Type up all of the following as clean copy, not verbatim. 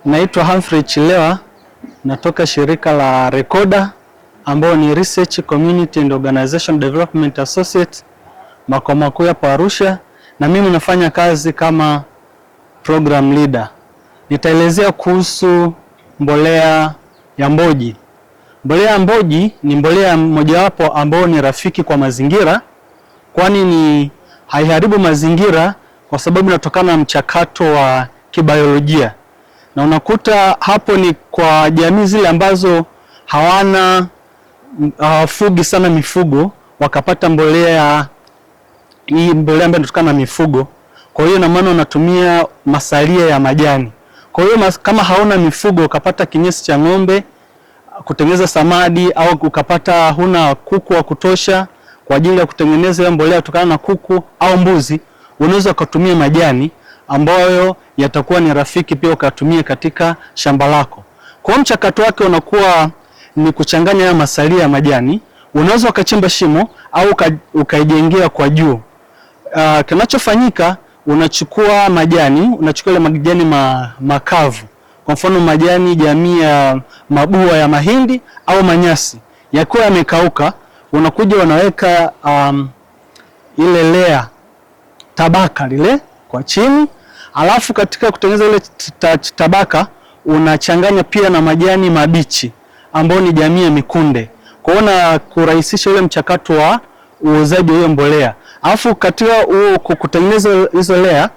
Naitwa Humphrey Chilewa, natoka shirika la Recoda ambao ni Research Community and Organization Development Associate, makao makuu hapa Arusha, na mimi nafanya kazi kama program leader. Nitaelezea kuhusu mbolea ya mboji. Mbolea ya mboji ni mbolea mojawapo ambao ni rafiki kwa mazingira, kwani haiharibu mazingira kwa sababu inatokana na mchakato wa kibiolojia. Na unakuta hapo ni kwa jamii zile ambazo hawafugi sana mifugo, wakapata mbolea hii, mbolea ambayo inatokana na mifugo. Kwa hiyo na maana unatumia masalia ya majani. Kwa hiyo kama hauna mifugo, ukapata kinyesi cha ng'ombe kutengeneza samadi, au ukapata huna kuku wa kutosha kwa ajili ya kutengeneza mbolea kutokana na kuku au mbuzi, unaweza kutumia majani ambayo yatakuwa ni rafiki pia ukatumia katika shamba lako. Kwa mchakato wake unakuwa ni kuchanganya haya masalia ya majani. Unaweza ukachimba shimo au ukaijengea kwa juu. Kinachofanyika, unachukua ile majani makavu. Kwa mfano majani jamii ya mabua ya mahindi au manyasi yakiwa yamekauka, unakuja unaweka ile layer, tabaka lile kwa chini, alafu katika kutengeneza ile tabaka unachanganya pia na majani mabichi ambao ni jamii ya mikunde. Kwa hiyo na kurahisisha ule mchakato wa uozaji wa hiyo mbolea. Alafu katika kutengeneza hizo layer,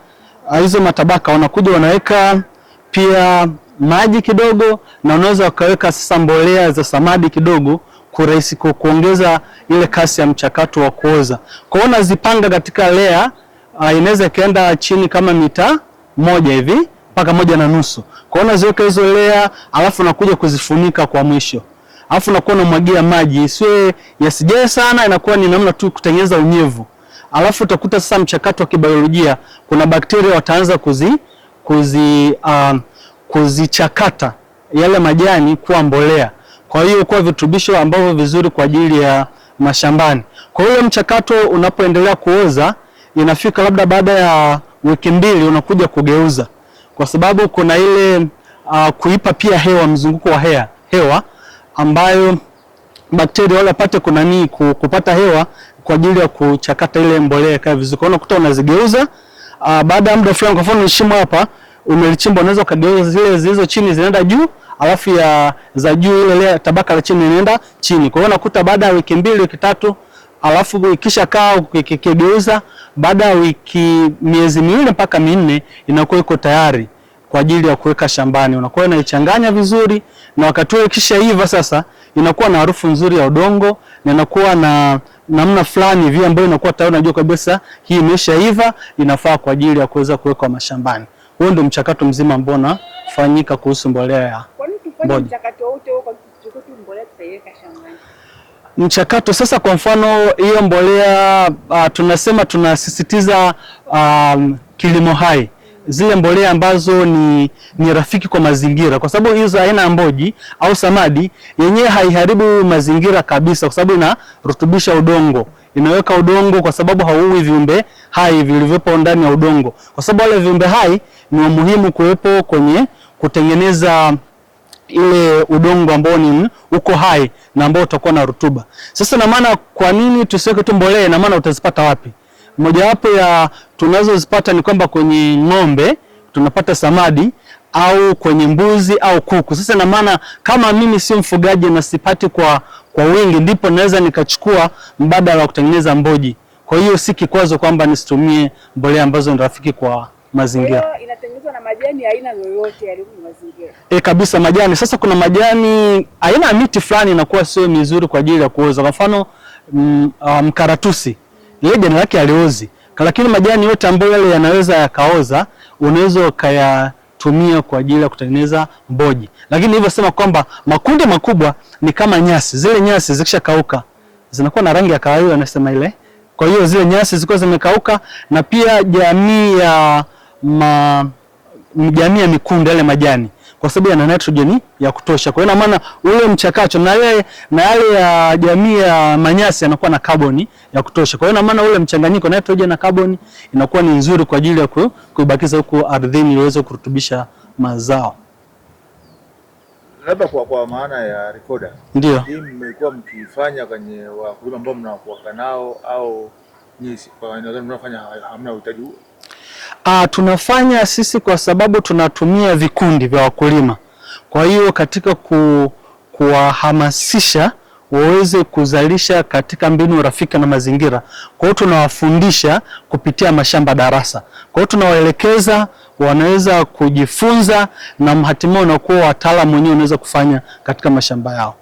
hizo matabaka, unakuja unaweka pia maji kidogo, na unaweza ukaweka sasa mbolea za samadi kidogo kuongeza ile kasi ya mchakato wa kuoza. Kwa hiyo unazipanga katika layer, inaweza kaenda chini kama mita 1 hivi mpaka 1.5. Kwa hiyo unaziweka hizo layer, alafu unakuja kuzifunika kwa mwisho. Alafu unakuwa unamwagia maji, isiwe yasijae sana, inakuwa ni namna tu kutengeneza unyevu. Alafu utakuta sasa mchakato wa kibiolojia, kuna bakteria wataanza kuzichakata yale majani kuwa mbolea. Kwa hiyo kwa virutubisho ambavyo vizuri kwa ajili ya mashambani. Kwa hiyo mchakato unapoendelea kuoza, inafika labda baada ya wiki 2 unakuja kugeuza. Kwa sababu kuna ile kuipa pia hewa, mzunguko wa hewa ambayo bakteria wale pate kupata hewa kwa ajili ya kuchakata ile mbolea ikae vizuri. Kwa hiyo unakuta unazigeuza baada ya muda fulani. Kwa mfano shimo hapa umelichimba, unaweza kugeuza zile zilizo chini zinaenda juu, alafu za juu ile tabaka la chini inaenda chini. Kwa hiyo unakuta baada ya wiki 2 wiki 3, alafu ikisha kaa ukigeuza, baada ya miezi 2 mpaka 4 inakuwa iko tayari kwa ajili ya kuweka shambani. Unakuwa unaichanganya vizuri, na wakati huo kisha iva sasa, inakuwa na harufu nzuri ya udongo, na inakuwa na namna fulani hivi ambayo inakuwa tayari unajua kabisa hii imeshaiva, inafaa kwa ajili ya kuweza kuwekwa mashambani. Huo ndio mchakato mzima ambao unafanyika kuhusu mbolea ya mboji. Kwa nini tufanye mchakato wote huo kwa kuchukua mbolea tutaiweka shambani? Mchakato sasa, kwa mfano hiyo mbolea tunasema tunasisitiza kilimo hai. Zile mbolea ambazo ni rafiki kwa mazingira, kwa sababu hizo aina ya mboji au samadi yenyewe haiharibu mazingira kabisa, kwa sababu inarutubisha udongo, inaweka udongo, kwa sababu hauui viumbe hai vilivyopo ndani ya udongo, kwa sababu wale viumbe hai ni muhimu kuwepo kwenye kutengeneza ile udongo ambao ni uko hai na ambao utakuwa na rutuba. Sasa na maana kwa nini tusiweke tu mbolea? Na maana utazipata wapi? Mojawapo ya tunazozipata ni kwamba kwenye ng'ombe tunapata samadi, au kwenye mbuzi au kuku. Sasa na maana kama mimi si mfugaji na sipati kwa wingi, ndipo naweza nikachukua mbadala wa kutengeneza mboji. Kwa hiyo si kikwazo kwamba nisitumie mbolea ambazo ni rafiki kwa mazingira. Kwa hiyo inatengenezwa na majani aina yoyote yaliyo kwenye mazingira? Kabisa, majani. Sasa kuna majani aina ya miti fulani inakuwa sio mizuri kwa ajili ya kuoza. Kwa mfano mkaratusi, ile jani lake aliozi, lakini majani yote ambayo yale yanaweza yakaoza, unaweza ukayatumia kwa ajili ya kutengeneza mboji. Lakini hivyo sema kwamba makundi makubwa ni kama nyasi. Zile nyasi zikisha kauka zinakuwa na rangi ya kahawia, nasema ile. Kwa hiyo zile nyasi ziko zimekauka, na pia jamii ya mikunde yale majani, kwa sababu yana nitrogen ya kutosha. Kwa hiyo na maana ule mchakato na yale ya jamii ya manyasi yanakuwa na carbon ya kutosha. Kwa hiyo na maana ule mchanganyiko nitrogen na carbon inakuwa ni nzuri kwa ajili ya kuibakiza huko ardhini iweze kurutubisha mazao. Labda kwa maana ya recorder. Ndio. Hii mmekuwa mkifanya kwenye wakulima ambao mnakuwa nao au nyinyi kwa eneo lenu mnafanya hamna uhitaji huo? Tunafanya sisi kwa sababu tunatumia vikundi vya wakulima. Kwa hiyo katika kuwahamasisha waweze kuzalisha katika mbinu rafiki na mazingira. Kwa hiyo tunawafundisha kupitia mashamba darasa. Kwa hiyo tunawaelekeza, wanaweza kujifunza na hatimaye wanakuwa wataalamu wenyewe wanaweza kufanya katika mashamba yao.